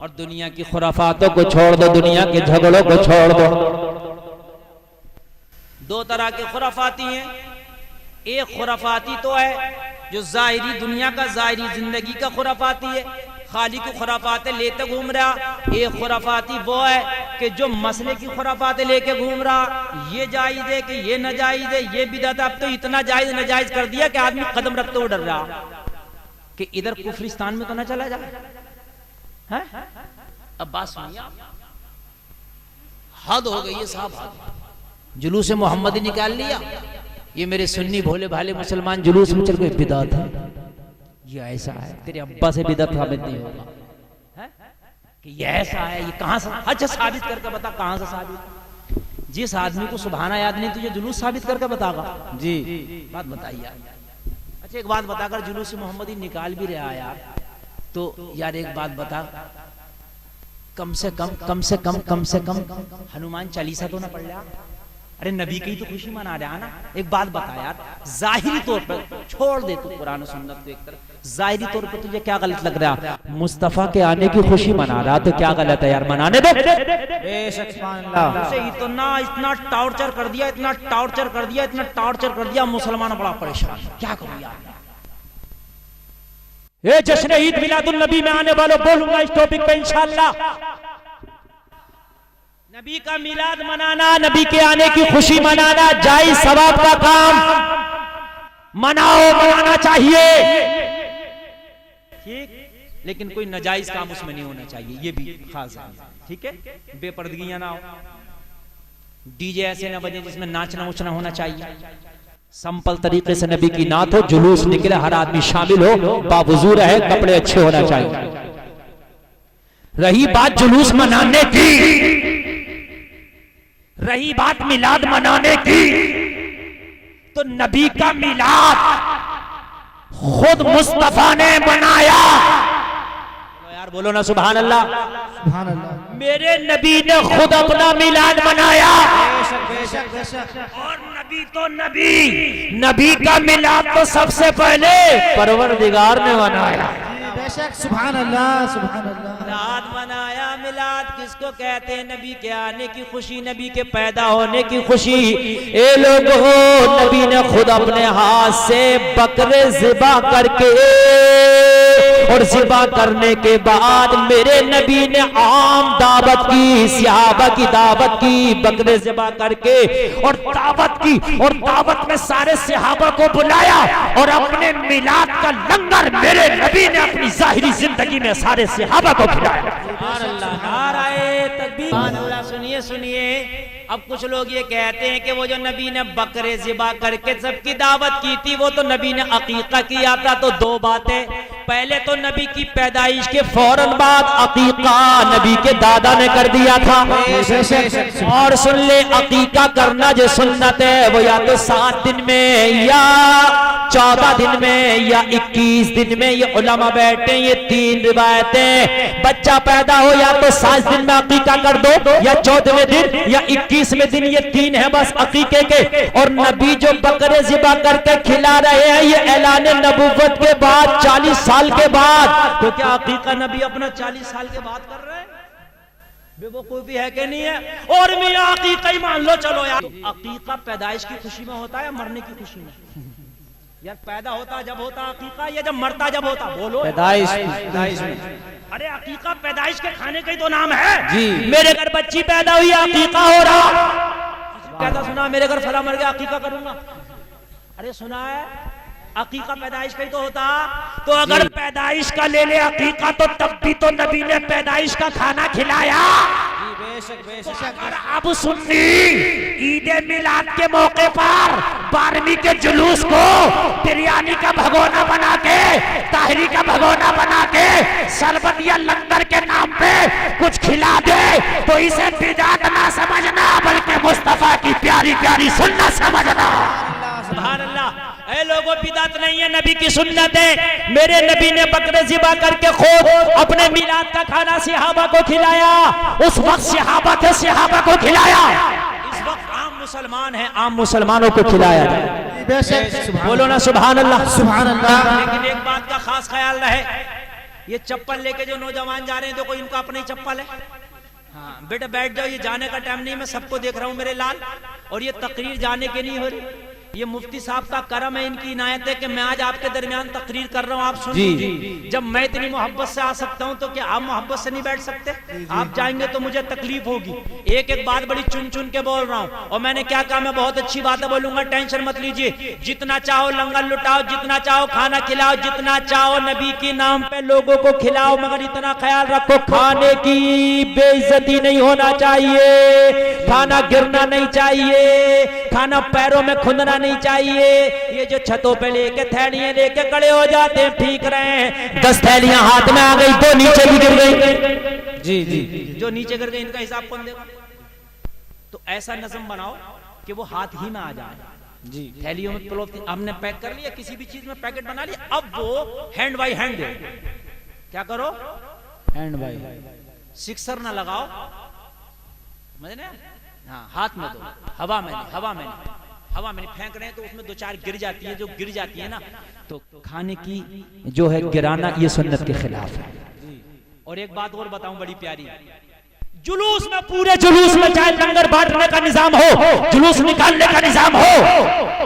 और दुनिया की खुराफातों को छोड़ दो, दुनिया के झगड़ों को छोड़ दो। दो तरह के खुराफाती हैं। एक खुराफाती तो है जो जाहिरी दुनिया का, जाहिरी जिंदगी का खुराफाती है, खाली को खुराफाते लेते घूम रहा। एक खुराफाती वो है कि जो मसले की खुराफाते लेके घूम रहा, ये जायज है कि ये नाजायज है, ये बिदअत। अब तो इतना जायज नाजायज कर दिया कि आदमी कदम रखते हुए डर रहा कि इधर कुफरिस्तान में तो ना चला जाए। है? अब बात सुनिए, हद हो गई है साहब। जुलूस मोहम्मदी निकाल लिया, ये मेरे सुन्नी भोले भाले मुसलमान जुलूस में चल गए, बिदअत है, ये ऐसा है, तेरे अब्बा से बिदअत साबित नहीं होगा, है? कि ये ऐसा है, ये कहां से? अच्छा साबित करके बता, कहां से साबित? जिस आदमी को सुभाना याद नहीं तुझे जुलूस साबित करके बतागा जी, बात बताइए। अच्छा एक बात बताकर जुलूस मोहम्मदी निकाल भी रहा यार, तो यार एक बात बता, कम से कम हनुमान चालीसा तो ना पढ़ लिया? अरे नबी की तो खुशी मना रहा ना। एक बात बता यार, जाहिरी तौर पर छोड़ दे तू कुरान और सुन्नत को एक तरफ, जाहिरी तौर पर तुझे क्या गलत लग रहा? मुस्तफा के आने की खुशी मना रहा तो क्या गलत है यार? मनाने दे। बेशक सुभान अल्लाह। इतना टॉर्चर कर दिया, इतना टॉर्चर कर दिया, इतना टॉर्चर कर दिया, मुसलमान बड़ा परेशान, क्या करूं यार। ये जश्न ईद मिलादुन नबी में आने वालों बोलूंगा इस टॉपिक पे इंशाअल्लाह। नबी का मिलाद मनाना, नबी के आने की खुशी मनाना जायज सवाब का काम, मनाओ, मनाना चाहिए, ठीक, लेकिन कोई नाजायज काम उसमें नहीं होना चाहिए, ये भी खास है, ठीक है? बेपर्दगियां ना हो, डीजे ऐसे ना बजे जिसमें नाचना उचना होना चाहिए, सिंपल तरीके से नबी की नात हो, जुलूस निकले, हर आदमी शामिल हो, बावजूद रहे, कपड़े अच्छे होना चाहिए। रही बात जुलूस मनाने की, रही बात मिलाद मनाने की, तो नबी का मिलाद खुद मुस्तफा ने बनाया। यार बोलो ना सुभान अल्लाह। सुभान अल्लाह। मेरे नबी ने खुद अपना मिलाद बनाया। और नबी तो नबी का मिलाद तो सबसे पहले परवरदिगार ने बनाया। बेशक सुभान अल्लाह, सुभान अल्लाह। मिलाद मनाया, मिलाद किसको कहते हैं? नबी के आने की खुशी, नबी के पैदा होने की खुशी। ए लोगों, नबी ने खुद अपने हाथ से बकरे ज़िबा करके, और ज़िबा करने के बाद मेरे नबी ने आम दावत की, सहाबा की दावत की, बकरे ज़िबा करके और दावत की, और दावत में सारे सहाबा को बुलाया, और अपने मिलाद का लंगर मेरे नबी ने अपनी जाहिरी जिंदगी में सारे सहाबा को खिलाया। नाराए तकबीर। सुनिए सुनिए, अब कुछ लोग ये कहते हैं कि वो जो नबी ने बकरे ज़िबा करके सबकी दावत की थी, वो तो नबी ने अकीका किया था। तो दो बातें, पहले तो नबी की पैदाइश के फौरन बाद अकीका नबी के दादा ने कर दिया था। और सुन ले, अकीका करना जो सुन्नत है वो या तो 7 दिन में, या 14 दिन में, या 21 दिन में। ये उलमा बैठे, ये 3 रिवायतें। बच्चा पैदा हो या तो 7 दिन में अकीका कर दो, या 14वें दिन, या 21वें दिन, ये 3 है बस अकीके के। और नबी जो बकरे ज़िबा करके खिला रहे हैं, ये ऐलान नबुव्वत के बाद 40 साल के बाद। तो क्या अकीका नबी अपना 40 साल के बाद कर रहे हैं? बेवकूफी है कि नहीं है? और मियां अकीका ही मान लो, चलो यार। अकीका पैदाइश की खुशी में होता है या मरने की खुशी में? यार पैदा होता जब होता अकीका, या जब मरता जब होता? बोलो। पैदाइश में। अरे अकीका पैदाइश के खाने का ही तो नाम है जी। मेरे घर बच्ची पैदा हुई, अकीका हो रहा। कहता सुना मेरे घर फला मर गया, अकीका करूंगा। अरे सुना है, अकीका पैदाइश का ही तो होता। तो अगर पैदाइश का ले ले अकीका, तो तब भी तो नबी ने पैदाइश का खाना खिलाया। तो अगर अब सुन्नी ईद मिलाद के मौके पर 12वीं के जुलूस को बिरयानी का भगोना बना के, ताहरी का भगोना बना के, शरबत या लंगर के नाम पे कुछ खिला दे, तो इसे बिदअत ना समझना, बल्कि मुस्तफा की प्यारी प्यारी सुन्नत समझना। सुभान अल्लाह। ऐ लोगों, बिदअत नहीं है, नबी की सुन्नत है। मेरे नबी ने बकरे ज़िबा करके खुद अपने मिलाद का खाना सहाबा को खिलाया। उस वक्त सहाबा थे, सहाबा को खिलाया। इस वक्त आम मुसलमान है, आम मुसलमानों को खिलाया जाए। बोलो ना सुभान अल्लाह, सुभान अल्लाह। लेकिन एक बात का खास ख्याल रहे, ये चप्पल लेके जो नौजवान जा रहे हैं देखो इनका अपना ही चप्पल है। हाँ बेटा बैठ जाओ, ये जाने का टाइम नहीं, मैं सबको देख रहा हूँ मेरे लाल। और ये तकरीर जाने की नहीं हो रही, ये मुफ्ती साहब का करम है, इनकी इनायत है कि मैं आज आपके दरमियान तकरीर कर रहा हूँ, आप सुन लीजिए। जब मैं इतनी मोहब्बत से आ सकता हूँ तो क्या आप मोहब्बत से नहीं बैठ सकते? आप जाएंगे तो मुझे तकलीफ होगी। एक एक बात बड़ी चुन चुन के बोल रहा हूँ, और मैंने क्या कहा, मैं बहुत अच्छी बातें बोलूंगा, टेंशन मत लीजिए। जितना चाहो लंगर लुटाओ, जितना चाहो खाना खिलाओ, जितना चाहो नबी के नाम पे लोगों को खिलाओ, मगर इतना ख्याल रखो खाने की बेइज्जती नहीं होना चाहिए, खाना गिरना नहीं चाहिए, खाना पैरों में खुंदना नहीं चाहिए। ये जो छतों पे लेके थैलियां लेके खड़े हो जाते हैं, ठीक रहे, 10 थैलियां हाथ में आ गई, 2 नीचे भी गिर गई। जी जी, जो नीचे गिर गई इनका हिसाब कौन देगा? तो ऐसा नज़म बनाओ कि वो हाथ ही में आ जाए। जी, थैलियों में पॉलिथीन हमने पैक कर लिया, किसी भी चीज में पैकेट बना लिया, अब वो हैंड बाई हैंड दे। क्या करो? हैंड बाई, सिक्सर ना लगाओ, समझ ना? हाँ, हाथ में दो, हवा में नहीं, हवा में नहीं, हवा में नहीं फेंक रहे हैं तो उसमें 2-4 गिर जाती है, जो गिर जाती है ना, तो खाने की जो है गिराना, ये सुन्नत के खिलाफ है। और एक बात और बताऊं बड़ी प्यारी, जुलूस में, पूरे जुलूस में चाहे लंगर बांटने का निजाम हो, जुलूस निकालने का निजाम हो,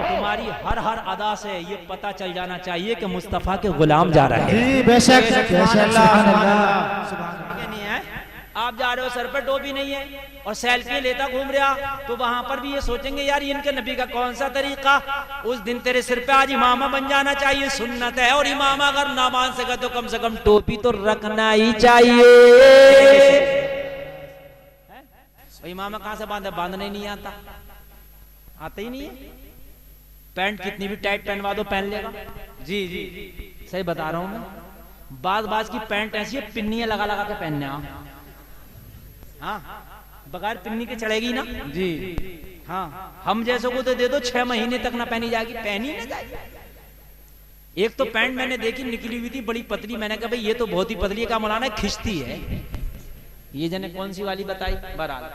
तुम्हारी हर हर अदा से ये पता चल जाना चाहिए कि मुस्तफा के गुलाम जा रहे हैं। बेशक नहीं है, आप जा रहे हो सर पर टोपी नहीं है और सेल्फी लेता घूम रहा, तो वहां पर भी ये सोचेंगे यार इनके नबी का कौन सा तरीका। उस दिन तेरे सिर पे आज इमामा बन जाना चाहिए, सुन्नत है। और इमामा अगर ना बांध सका तो कम से कम टोपी तो रखना ही चाहिए। इमामा कहां से बांधे? बांधने ही नहीं आता, आता ही नहीं है। पैंट कितनी भी टाइट पहनवा दो पहन लेगा। जी जी सही बता रहा हूं मैं। बाज की पैंट ऐसी है, पिन्नियां लगा लगा के पहनने। हाँ, बगैर पिन्नी के चढ़ेगी ना। जी हाँ, हम जैसों को तो दे दो 6 महीने तक ना पहनी जाएगी, पहनी ना जाएगी। एक तो पैंट मैंने देखी निकली हुई थी बड़ी पतली, मैंने कहा भाई ये तो बहुत ही पतली है, क्या मौलाना खिंचती है। ये जने कौन सी वाली बताई? बहरहाल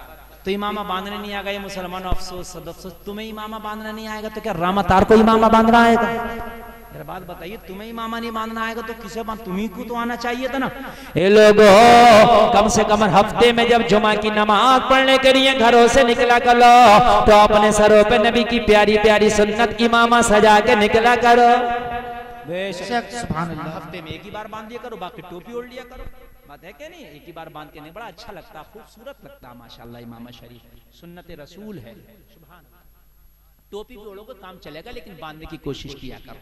तो इमामा बांधने नहीं आ गए मुसलमान, अफसोस सब अफसोस। तुम्हें इमामा बांधना नहीं आएगा तो क्या रामातार को इमामा बांधना आएगा? मेरा बात बताइए, तुम्हें इमामा नहीं बांधना आएगा तो किसे बांध? तुम्ही को तो आना चाहिए था ना। ये लोगों, कम से कम हफ्ते में जब जुमा की नमाज पढ़ने के लिए घरों से निकला करो तो अपने सरों पे नबी की प्यारी प्यारी सुन्नत इमामा सजा के निकला करो। बेशक सुभान अल्लाह, हफ्ते में एक ही बार बांध दिया करो, बाकी टोपी ओढ़ लिया करो। बात है क्या नहीं? एक ही बार बांध के नहीं, बड़ा अच्छा लगता, खूबसूरत लगता, माशाल्लाह। इमामा शरीफ सुन्नत रसूल है। सुभान। टोपी भी ओढ़ोगे काम चलेगा, लेकिन बांधने की कोशिश किया करो।